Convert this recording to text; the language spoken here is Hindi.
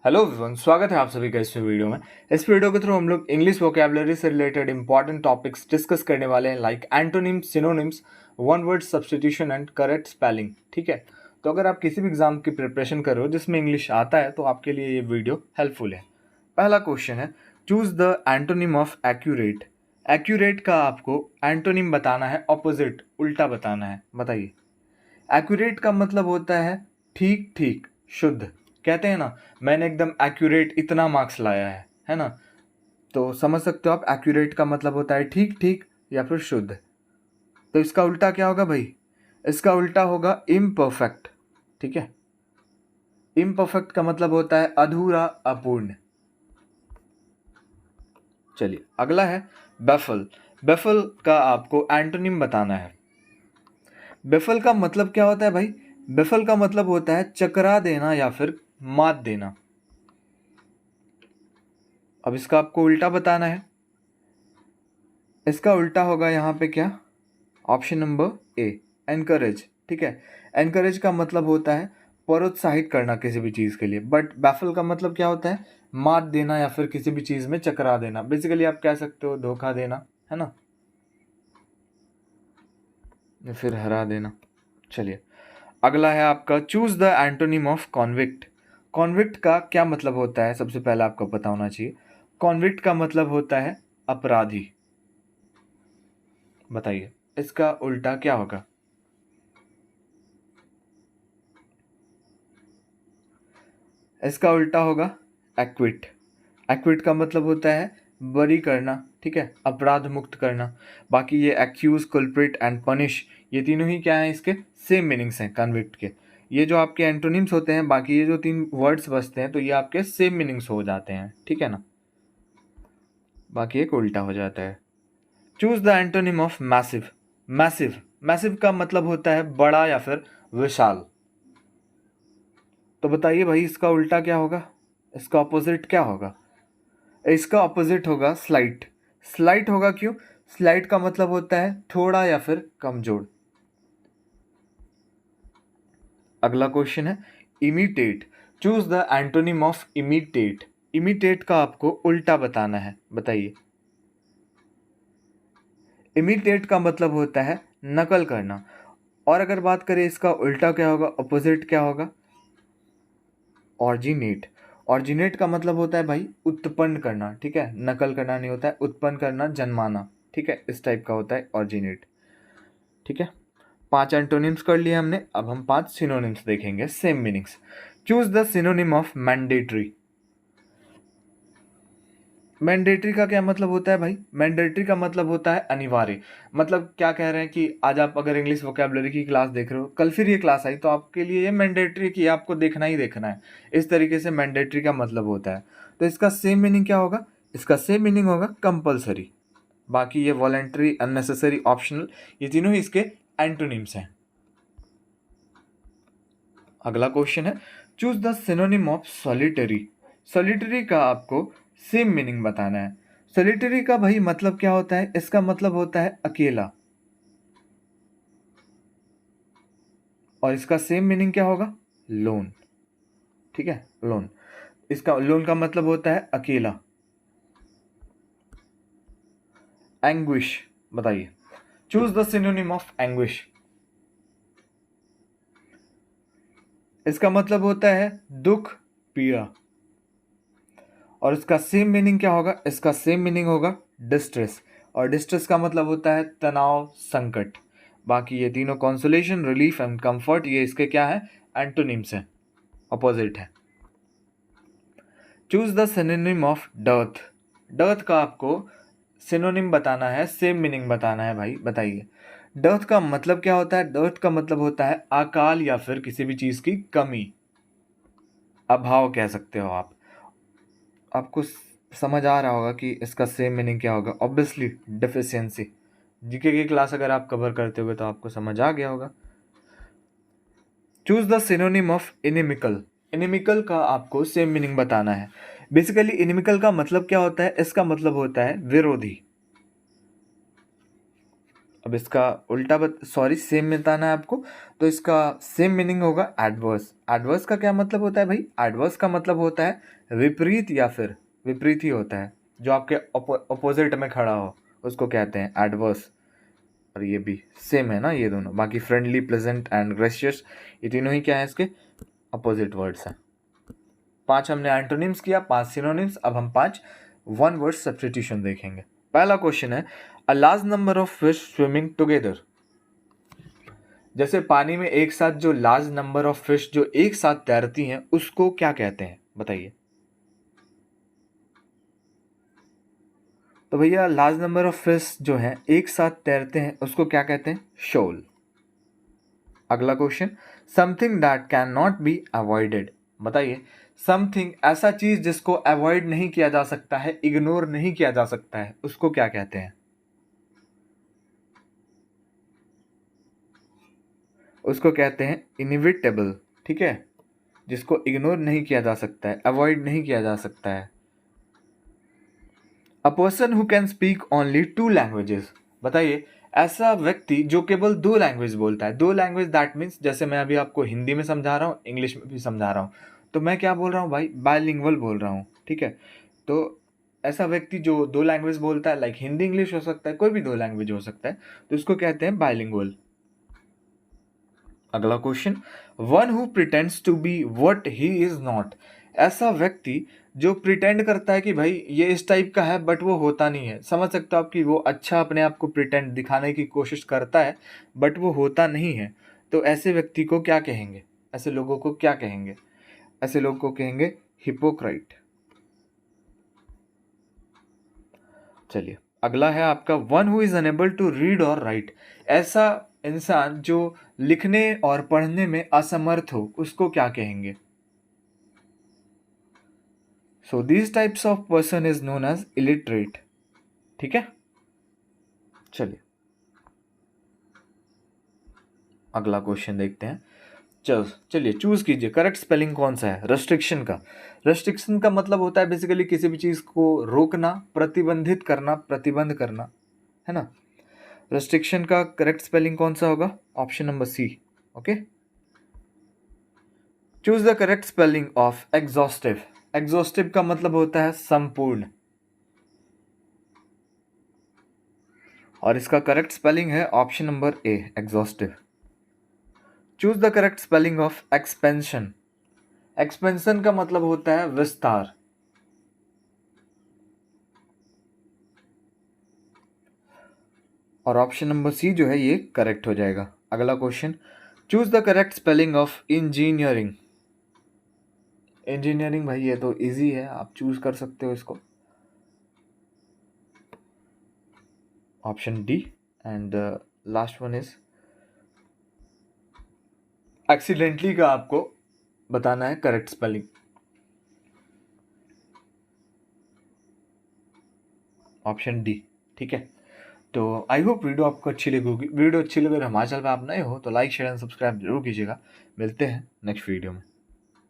हेलो एवरीवन, स्वागत है आप सभी का इस वीडियो में। इस वीडियो के थ्रू हम लोग इंग्लिश वोकैबुलरी से रिलेटेड इंपॉर्टेंट टॉपिक्स डिस्कस करने वाले हैं, like antonyms, synonyms, one word substitution and correct spelling. ठीक है, तो अगर आप किसी भी एग्जाम की प्रिपरेशन कर रहे हो जिसमें इंग्लिश आता है तो आपके लिए ये वीडियो हेल्पफुल है। पहला क्वेश्चन है, choose the antonym of accurate. Accurate का आपको एंटोनिम बताना है, ऑपोजिट, उल्टा बताना है। बताइए। एक्यूरेट का मतलब होता है ठीक ठीक, शुद्ध। कहते हैं ना, मैंने एकदम एक्यूरेट इतना मार्क्स लाया है ना। तो समझ सकते हो आप, एक्यूरेट का मतलब होता है ठीक ठीक या फिर शुद्ध। तो इसका उल्टा क्या होगा भाई? इसका उल्टा होगा इम्परफेक्ट। ठीक है, इम्परफेक्ट का मतलब होता है अधूरा, अपूर्ण। चलिए अगला है बेफल। बेफल का आपको एंटोनिम बताना है। बेफल का मतलब क्या होता है भाई? बेफल का मतलब होता है चकरा देना या फिर मात देना। अब इसका आपको उल्टा बताना है। इसका उल्टा होगा यहाँ पे क्या? ऑप्शन नंबर ए, एनकरेज। ठीक है, एनकरेज का मतलब होता है प्रोत्साहित करना किसी भी चीज़ के लिए, बट बैफल का मतलब क्या होता है? मात देना या फिर किसी भी चीज़ में चकरा देना। बेसिकली आप कह सकते हो धोखा देना, है ना, या फिर हरा देना। चलिए अगला है आपका, choose the antonym of convict. Convict का क्या मतलब होता है? सबसे पहले आपको पता होना चाहिए। कॉन्विक्ट का मतलब होता है अपराधी। बताइए इसका उल्टा क्या होगा? इसका उल्टा होगा एक्विट। एक्विट का मतलब होता है बरी करना, ठीक है, अपराध मुक्त करना। बाकी ये एक्यूज, कल्प्रिट एंड पनिश, ये तीनों ही क्या है? इसके सेम मीनिंग्स हैं कन्विक्ट के। ये जो आपके एंटोनिम्स होते हैं, बाकी ये जो तीन वर्ड्स बचते हैं, तो ये आपके सेम मीनिंग्स हो जाते हैं। ठीक है ना, बाकी एक उल्टा हो जाता है। Choose the antonym of massive. Massive, massive का मतलब होता है बड़ा या फिर विशाल। तो बताइए भाई इसका उल्टा क्या होगा? इसका ऑपोजिट क्या होगा? इसका ऑपोजिट होगा स्लाइट। स्लाइट होगा क्यों? स्लाइट का मतलब होता है थोड़ा या फिर कमजोर। अगला क्वेश्चन है imitate. Choose the antonym of imitate. Imitate का आपको उल्टा बताना है। बताइए। इमिटेट का मतलब होता है नकल करना। और अगर बात करें इसका उल्टा क्या होगा, ऑपोजिट क्या होगा? ऑरिजिनेट। ऑरिजिनेट का मतलब होता है भाई उत्पन्न करना। ठीक है, नकल करना नहीं होता है, उत्पन्न करना, जन्माना। ठीक है, इस टाइप का होता है ऑरिजिनेट। ठीक है, 5 एंटोनिम्स कर लिए हमने। अब हम 5 सिनोनिम्स देखेंगे, same meanings. Choose the synonym of mandatory. Mandatory का क्या मतलब होता है भाई? मैंडेटरी का मतलब होता है अनिवार्य। मतलब क्या कह रहे हैं कि आज आप अगर इंग्लिश वोकैबुलरी की क्लास देख रहे हो, कल फिर ये क्लास आई, तो आपके लिए ये मैंडेटरी की आपको देखना ही देखना है। इस तरीके से मैंडेटरी का मतलब होता है। तो इसका सेम मीनिंग क्या होगा? इसका सेम मीनिंग होगा कंपलसरी। बाकी ये वॉलेंट्री, अननेसेसरी, ऑप्शनल, ये तीनों ही इसके एंटोनिम्स हैं। अगला क्वेश्चन है, choose the synonym of solitary. Solitary का आपको सेम मीनिंग बताना है। सॉलिटरी का भाई मतलब क्या होता है? इसका मतलब होता है अकेला। और इसका सेम मीनिंग क्या होगा? लोन। ठीक है, लोन। इसका लोन का मतलब होता है अकेला। एंग्विश। बताइए, choose the synonym of anguish. इसका मतलब होता है दुख, पीड़ा। और इसका सेम मीनिंग क्या होगा? इसका सेम मीनिंग होगा डिस्ट्रेस। और डिस्ट्रेस का मतलब होता है तनाव, संकट। बाकी ये तीनों कंसोलेशन, रिलीफ एंड कंफर्ट, ये इसके क्या है? एंटोनिम्स हैं, अपोजिट है। Choose the synonym of dearth. Dearth का आपको सिनोनिम बताना है, सेम मीनिंग बताना है भाई। बताइए डर्थ का मतलब क्या होता है? डर्थ का मतलब होता है अकाल या फिर किसी भी चीज की कमी, अभाव कह सकते हो आप। आपको समझ आ रहा होगा कि इसका सेम मीनिंग क्या होगा। Obviously deficiency. जीके की क्लास अगर आप कवर करते हुए तो आपको समझ आ गया होगा। Choose the synonym of inimical. Inimical का आपको सेम मीनिंग बताना है। बेसिकली इनिमिकल का मतलब क्या होता है? इसका मतलब होता है विरोधी। अब इसका उल्टा सॉरी सेम बताना है आपको, तो इसका सेम मीनिंग होगा एडवर्स। एडवर्स का क्या मतलब होता है भाई? एडवर्स का मतलब होता है विपरीत, या फिर विपरीत ही होता है, जो आपके अपोजिट में खड़ा हो उसको कहते हैं एडवर्स। और ये भी सेम है ना ये दोनों। बाकी फ्रेंडली, प्लेजेंट एंड ग्रेशियस, ये तीनों ही क्या है इसके अपोजिट वर्ड्स हैं। 5 हमने एंटोनिम्स किया, 5 सिनोनिम्स। अब हम 5 वन वर्ड सब्स्टिट्यूशन देखेंगे। पहला क्वेश्चन है a large number of fish swimming together. जैसे पानी में एक साथ जो लार्ज नंबर ऑफ फिश जो एक साथ तैरती हैं उसको क्या कहते हैं बताइए। तो भैया लार्ज नंबर ऑफ फिश जो है एक साथ तैरते हैं उसको क्या कहते हैं? शोल। अगला question, something that can not be avoided. बताइए समथिंग, ऐसा चीज जिसको अवॉइड नहीं किया जा सकता है, इग्नोर नहीं किया जा सकता है, उसको क्या कहते हैं? उसको कहते हैं इनविटेबल। ठीक है, जिसको इग्नोर नहीं किया जा सकता है, अवॉइड नहीं किया जा सकता है। A person who can speak only 2 languages. बताइए ऐसा व्यक्ति जो केवल 2 लैंग्वेज बोलता है। 2 लैंग्वेज दैट मीन्स, जैसे मैं अभी आपको हिंदी में समझा रहा हूँ, इंग्लिश में भी समझा रहा हूँ, तो मैं क्या बोल रहा हूँ भाई? बायलिंगुअल बोल रहा हूँ। ठीक है, तो ऐसा व्यक्ति जो 2 लैंग्वेज बोलता है, लाइक हिंदी इंग्लिश हो सकता है, कोई भी 2 लैंग्वेज हो सकता है, तो उसको कहते हैं बायलिंगुअल। अगला question, one who pretends to be what he is not. ऐसा व्यक्ति जो प्रिटेंड करता है कि भाई ये इस टाइप का है बट वो होता नहीं है। समझ सकते हो आप कि वो अच्छा अपने आप को प्रिटेंड दिखाने की कोशिश करता है बट वो होता नहीं है, तो ऐसे व्यक्ति को क्या कहेंगे? ऐसे लोगों को क्या कहेंगे? ऐसे लोगों को कहेंगे हिपोक्राइट। चलिए अगला है आपका, one who is unable to read और राइट। ऐसा इंसान जो लिखने और पढ़ने में असमर्थ हो उसको क्या कहेंगे? So this types of person is known as illiterate. ठीक है, चलिए अगला क्वेश्चन देखते हैं। चलिए चूज कीजिए करेक्ट स्पेलिंग कौन सा है रेस्ट्रिक्शन का। रेस्ट्रिक्शन का मतलब होता है बेसिकली किसी भी चीज को रोकना, प्रतिबंधित करना, प्रतिबंध करना, है ना। रेस्ट्रिक्शन का करेक्ट स्पेलिंग कौन सा होगा? Option number C. Okay, choose the correct spelling of exhaustive. Exhaustive का मतलब होता है संपूर्ण, और इसका करेक्ट स्पेलिंग है option number A, exhaustive. Choose the correct spelling of expansion. Expansion का मतलब होता है विस्तार, और ऑप्शन नंबर सी जो है ये करेक्ट हो जाएगा। अगला question, choose the correct spelling of engineering. Engineering भाई ये तो इजी है, आप चूज कर सकते हो इसको, option D. And last one is accidentally का आपको बताना है करेक्ट स्पेलिंग, ऑप्शन डी। ठीक है, तो आई होप वीडियो आपको अच्छी लगेगी। वीडियो अच्छी लगे, हमारे चैनल पे आप नए हो तो लाइक शेयर एंड सब्सक्राइब जरूर कीजिएगा। मिलते हैं नेक्स्ट वीडियो में।